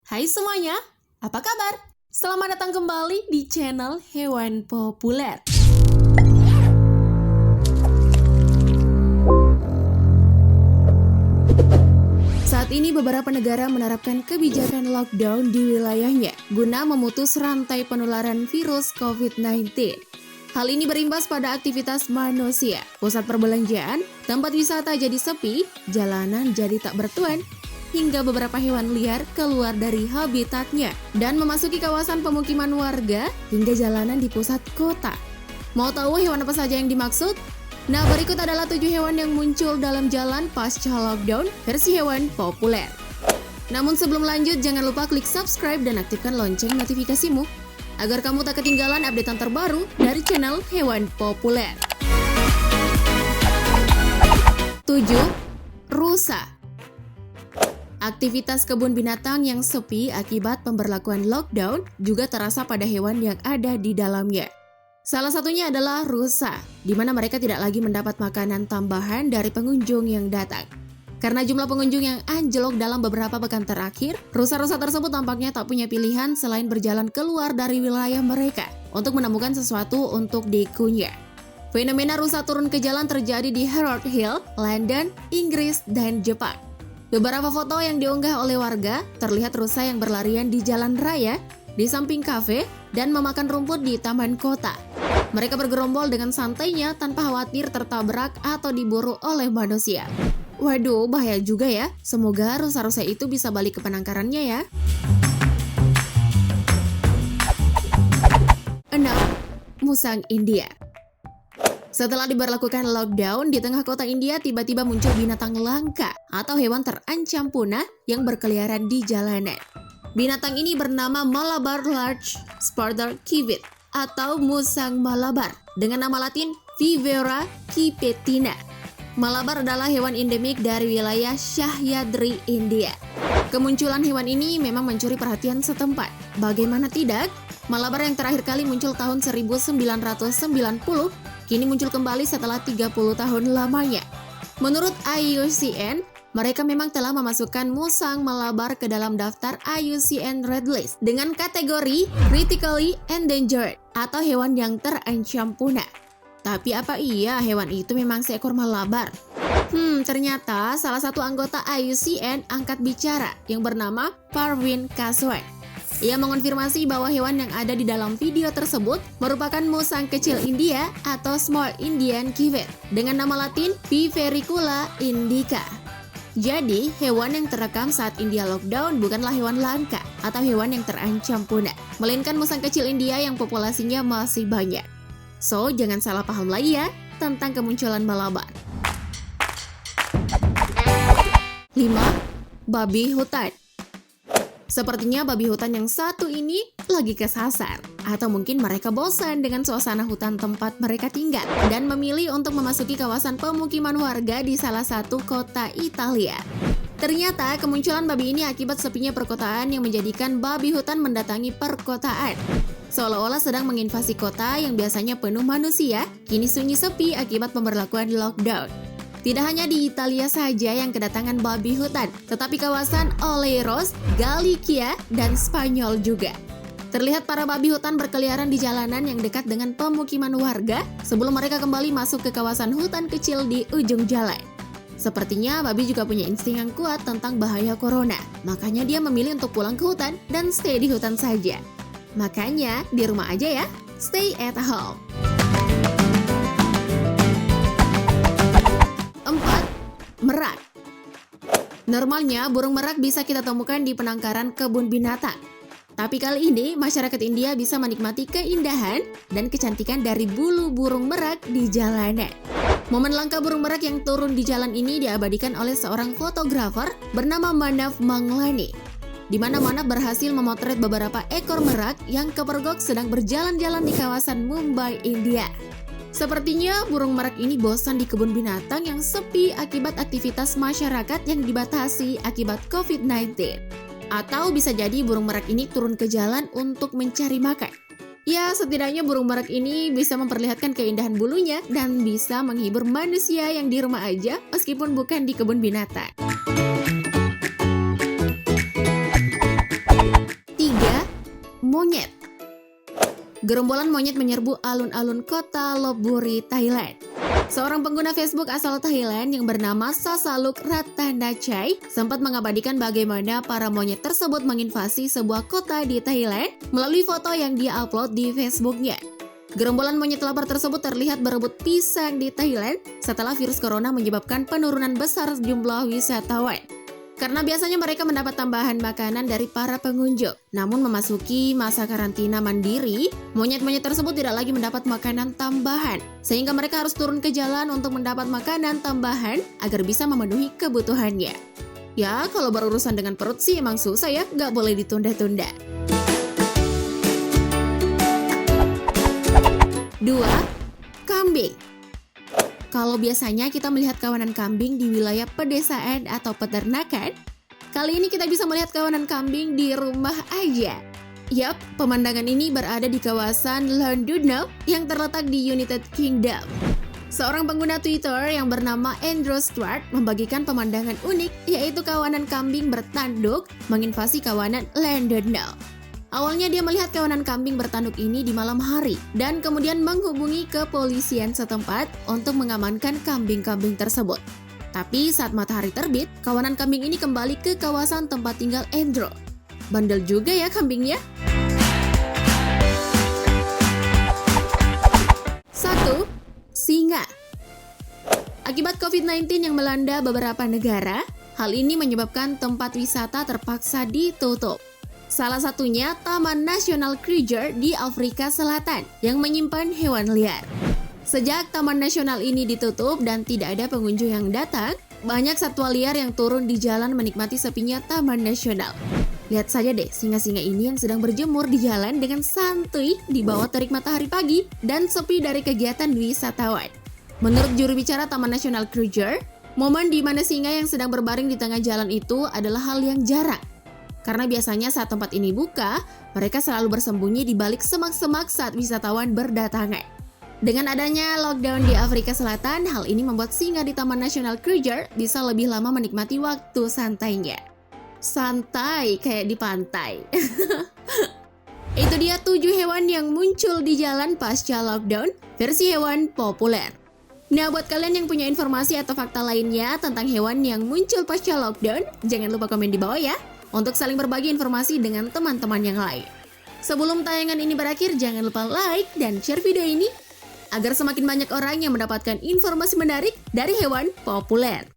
Hai semuanya, apa kabar? Selamat datang kembali di channel Hewan Populer. Saat ini beberapa negara menerapkan kebijakan lockdown di wilayahnya guna memutus rantai penularan virus COVID-19. Hal ini berimbas pada aktivitas manusia. Pusat perbelanjaan, tempat wisata jadi sepi, jalanan jadi tak bertuan, hingga beberapa hewan liar keluar dari habitatnya dan memasuki kawasan pemukiman warga hingga jalanan di pusat kota. Mau tahu hewan apa saja yang dimaksud? Nah, berikut adalah 7 hewan yang muncul dalam jalan pasca lockdown versi Hewan Populer. Namun sebelum lanjut, jangan lupa klik subscribe dan aktifkan lonceng notifikasimu agar kamu tak ketinggalan updatean terbaru dari channel Hewan Populer. 7. Rusa. Aktivitas kebun binatang yang sepi akibat pemberlakuan lockdown juga terasa pada hewan yang ada di dalamnya. Salah satunya adalah rusa, di mana mereka tidak lagi mendapat makanan tambahan dari pengunjung yang datang. Karena jumlah pengunjung yang anjlok dalam beberapa pekan terakhir, rusa-rusa tersebut tampaknya tak punya pilihan selain berjalan keluar dari wilayah mereka untuk menemukan sesuatu untuk dikunyah. Fenomena rusa turun ke jalan terjadi di Harold Hill, London, Inggris, dan Jepang. Beberapa foto yang diunggah oleh warga terlihat rusa yang berlarian di jalan raya, di samping kafe, dan memakan rumput di taman kota. Mereka bergerombol dengan santainya tanpa khawatir tertabrak atau diburu oleh manusia. Waduh, bahaya juga ya. Semoga rusa-rusa itu bisa balik ke penangkarannya ya. 6. Musang India. Setelah diberlakukan lockdown, di tengah kota India tiba-tiba muncul binatang langka atau hewan terancam punah yang berkeliaran di jalanan. Binatang ini bernama Malabar Large Spotted Civet atau musang Malabar dengan nama latin Vivera civetina. Malabar adalah hewan endemik dari wilayah Sahyadri, India. Kemunculan hewan ini memang mencuri perhatian setempat. Bagaimana tidak? Malabar yang terakhir kali muncul tahun 1990, kini muncul kembali setelah 30 tahun lamanya. Menurut IUCN, mereka memang telah memasukkan musang Malabar ke dalam daftar IUCN Red List dengan kategori Critically Endangered atau hewan yang terancam punah. Tapi apa iya hewan itu memang seekor Malabar? Ternyata salah satu anggota IUCN angkat bicara yang bernama Parvin Kaswan. Ia mengonfirmasi bahwa hewan yang ada di dalam video tersebut merupakan musang kecil India atau Small Indian Civet dengan nama latin Vivericula indica. Jadi, hewan yang terekam saat India lockdown bukanlah hewan langka atau hewan yang terancam punah, melainkan musang kecil India yang populasinya masih banyak. So, jangan salah paham lagi ya tentang kemunculan Malabar. 5. Babi hutan. Sepertinya babi hutan yang satu ini lagi kesasar, atau mungkin mereka bosan dengan suasana hutan tempat mereka tinggal dan memilih untuk memasuki kawasan pemukiman warga di salah satu kota Italia. Ternyata kemunculan babi ini akibat sepinya perkotaan yang menjadikan babi hutan mendatangi perkotaan. Seolah-olah sedang menginvasi kota yang biasanya penuh manusia, kini sunyi sepi akibat pemberlakuan lockdown. Tidak hanya di Italia saja yang kedatangan babi hutan, tetapi kawasan Oleiros, Galicia, dan Spanyol juga. Terlihat para babi hutan berkeliaran di jalanan yang dekat dengan pemukiman warga sebelum mereka kembali masuk ke kawasan hutan kecil di ujung jalan. Sepertinya babi juga punya insting yang kuat tentang bahaya corona, makanya dia memilih untuk pulang ke hutan dan stay di hutan saja. Makanya di rumah aja ya, stay at home. 4. Merak. Normalnya burung merak bisa kita temukan di penangkaran kebun binatang. Tapi kali ini masyarakat India bisa menikmati keindahan dan kecantikan dari bulu burung merak di jalanan. Momen langka burung merak yang turun di jalan ini diabadikan oleh seorang fotografer bernama Manav Manglani, di mana Manav berhasil memotret beberapa ekor merak yang kepergok sedang berjalan-jalan di kawasan Mumbai, India. Sepertinya burung merak ini bosan di kebun binatang yang sepi akibat aktivitas masyarakat yang dibatasi akibat COVID-19. Atau bisa jadi burung merak ini turun ke jalan untuk mencari makan. Ya, setidaknya burung merak ini bisa memperlihatkan keindahan bulunya dan bisa menghibur manusia yang di rumah aja meskipun bukan di kebun binatang. monyet. Gerombolan monyet menyerbu alun-alun kota Lopburi, Thailand. Seorang pengguna Facebook asal Thailand yang bernama Sasaluk Ratanachai sempat mengabadikan bagaimana para monyet tersebut menginvasi sebuah kota di Thailand melalui foto yang dia upload di Facebooknya. Gerombolan monyet lapar tersebut terlihat berebut pisang di Thailand setelah virus corona menyebabkan penurunan besar jumlah wisatawan. Karena biasanya mereka mendapat tambahan makanan dari para pengunjung. Namun memasuki masa karantina mandiri, monyet-monyet tersebut tidak lagi mendapat makanan tambahan. Sehingga mereka harus turun ke jalan untuk mendapat makanan tambahan agar bisa memenuhi kebutuhannya. Ya, kalau berurusan dengan perut sih emang susah ya, nggak boleh ditunda-tunda. 2. Kambing. Kalau biasanya kita melihat kawanan kambing di wilayah pedesaan atau peternakan, kali ini kita bisa melihat kawanan kambing di rumah aja. Yap, pemandangan ini berada di kawasan Llandudno yang terletak di United Kingdom. Seorang pengguna Twitter yang bernama Andrew Stewart membagikan pemandangan unik, yaitu kawanan kambing bertanduk menginvasi kawanan Llandudno. Awalnya dia melihat kawanan kambing bertanduk ini di malam hari dan kemudian menghubungi kepolisian setempat untuk mengamankan kambing-kambing tersebut. Tapi saat matahari terbit, kawanan kambing ini kembali ke kawasan tempat tinggal Andrew. Bandel juga ya kambingnya. 1. Singa. Akibat COVID-19 yang melanda beberapa negara, hal ini menyebabkan tempat wisata terpaksa ditutup. Salah satunya Taman Nasional Kruger di Afrika Selatan yang menyimpan hewan liar. Sejak Taman Nasional ini ditutup dan tidak ada pengunjung yang datang, banyak satwa liar yang turun di jalan menikmati sepinya Taman Nasional. Lihat saja deh singa-singa ini yang sedang berjemur di jalan dengan santuy di bawah terik matahari pagi dan sepi dari kegiatan wisatawan. Menurut juru bicara Taman Nasional Kruger, momen di mana singa yang sedang berbaring di tengah jalan itu adalah hal yang jarang. Karena biasanya saat tempat ini buka, mereka selalu bersembunyi di balik semak-semak saat wisatawan berdatangan. Dengan adanya lockdown di Afrika Selatan, hal ini membuat singa di Taman Nasional Kruger bisa lebih lama menikmati waktu santainya. Santai kayak di pantai. Itu dia 7 hewan yang muncul di jalan pasca lockdown, versi hewan populer. Nah, buat kalian yang punya informasi atau fakta lainnya tentang hewan yang muncul pasca lockdown, jangan lupa komen di bawah ya, untuk saling berbagi informasi dengan teman-teman yang lain. Sebelum tayangan ini berakhir, jangan lupa like dan share video ini agar semakin banyak orang yang mendapatkan informasi menarik dari hewan populer.